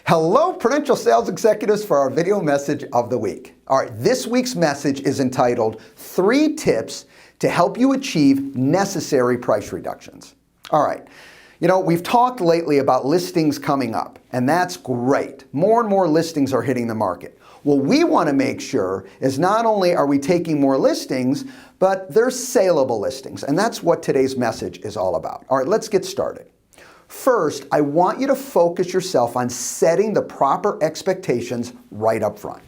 Hello, Prudential Sales Executives, for our video message of the week. All right, this week's message is entitled 3 Tips to Help You Achieve Necessary Price Reductions. All right, we've talked lately about listings coming up, and that's great. More and more listings are hitting the market. What we want to make sure is not only are we taking more listings, but they're saleable listings, and that's what today's message is all about. All right, let's get started. First, I want you to focus yourself on setting the proper expectations right up front.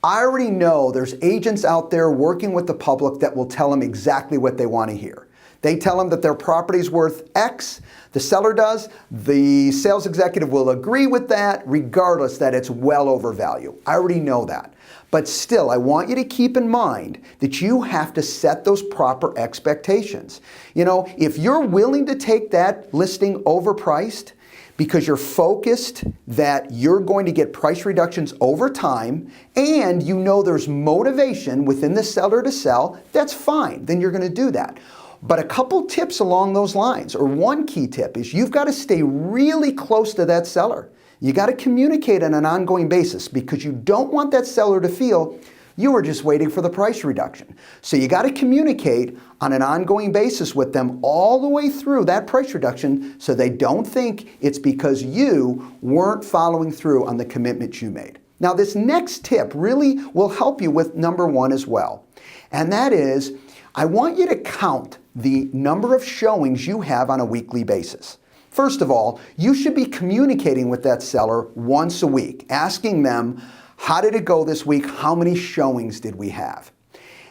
I already know there's agents out there working with the public that will tell them exactly what they want to hear. They tell them that their property's worth X, the seller does, the sales executive will agree with that regardless that it's well over value. I already know that. But still, I want you to keep in mind that you have to set those proper expectations. If you're willing to take that listing overpriced because you're focused that you're going to get price reductions over time and there's motivation within the seller to sell, that's fine. Then you're going to do that. But a couple tips along those lines, or one key tip, is you've got to stay really close to that seller. You got to communicate on an ongoing basis because you don't want that seller to feel you were just waiting for the price reduction. So you got to communicate on an ongoing basis with them all the way through that price reduction so they don't think it's because you weren't following through on the commitment you made. Now, this next tip really will help you with number 1 as well. And that is, I want you to count the number of showings you have on a weekly basis. First of all, you should be communicating with that seller once a week, asking them, how did it go this week? How many showings did we have?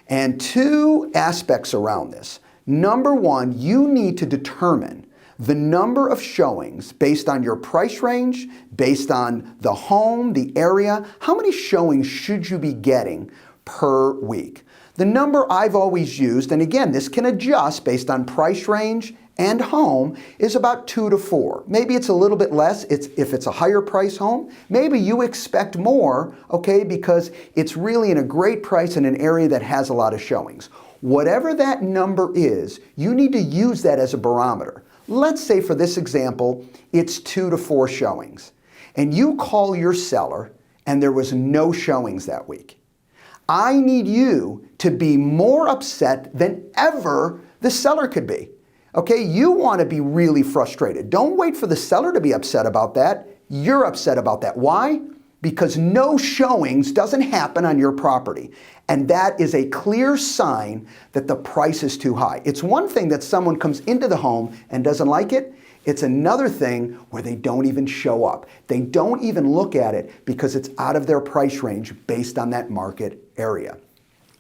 And 2 aspects around this. Number 1, you need to determine the number of showings based on your price range, based on the home, the area. How many showings should you be getting per week? The number I've always used, and again, this can adjust based on price range and home, is about 2 to 4. Maybe it's a little bit less if it's a higher price home. Maybe you expect more, because it's really in a great price in an area that has a lot of showings. Whatever that number is, you need to use that as a barometer. Let's say for this example, it's 2 to 4 showings. And you call your seller and there was no showings that week. I need you to be more upset than ever the seller could be. You want to be really frustrated. Don't wait for the seller to be upset about that. You're upset about that. Why? Because no showings doesn't happen on your property. And that is a clear sign that the price is too high. It's one thing that someone comes into the home and doesn't like it. It's another thing where they don't even show up. They don't even look at it because it's out of their price range based on that market area.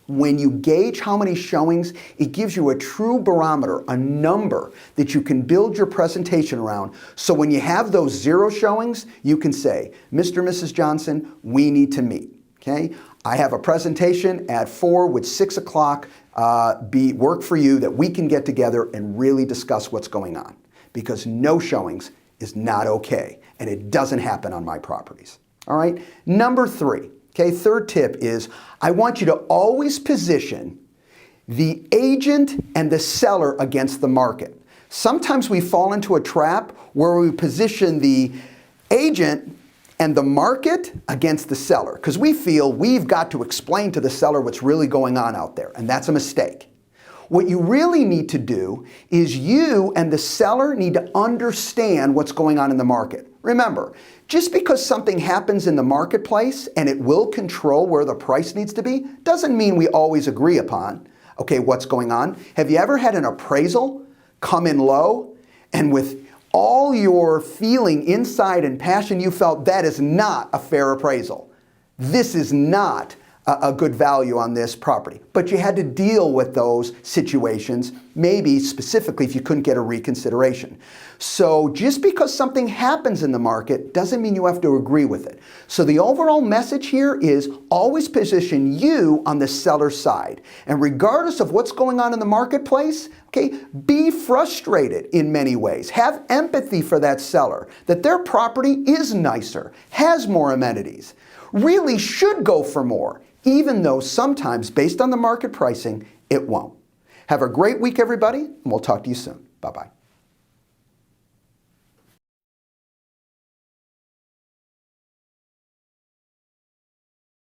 When you gauge how many showings, it gives you a true barometer, a number that you can build your presentation around. So when you have those 0 showings, you can say, Mr. and Mrs. Johnson, we need to meet. I have a presentation at 4, would 6 o'clock work for you that we can get together and really discuss what's going on? Because no showings is not okay, and it doesn't happen on my properties. All right, number 3. Third tip is I want you to always position the agent and the seller against the market. Sometimes we fall into a trap where we position the agent and the market against the seller because we feel we've got to explain to the seller what's really going on out there, and that's a mistake. What you really need to do is you and the seller need to understand what's going on in the market. Remember, just because something happens in the marketplace and it will control where the price needs to be, doesn't mean we always agree upon, what's going on. Have you ever had an appraisal come in low and with all your feeling inside and passion you felt that is not a fair appraisal? This is not a good value on this property. But you had to deal with those situations, maybe specifically if you couldn't get a reconsideration. So just because something happens in the market doesn't mean you have to agree with it. So the overall message here is always position you on the seller's side. And regardless of what's going on in the marketplace, be frustrated in many ways. Have empathy for that seller, that their property is nicer, has more amenities, really should go for more, even though sometimes, based on the market pricing, it won't. Have a great week, everybody, and we'll talk to you soon. Bye-bye.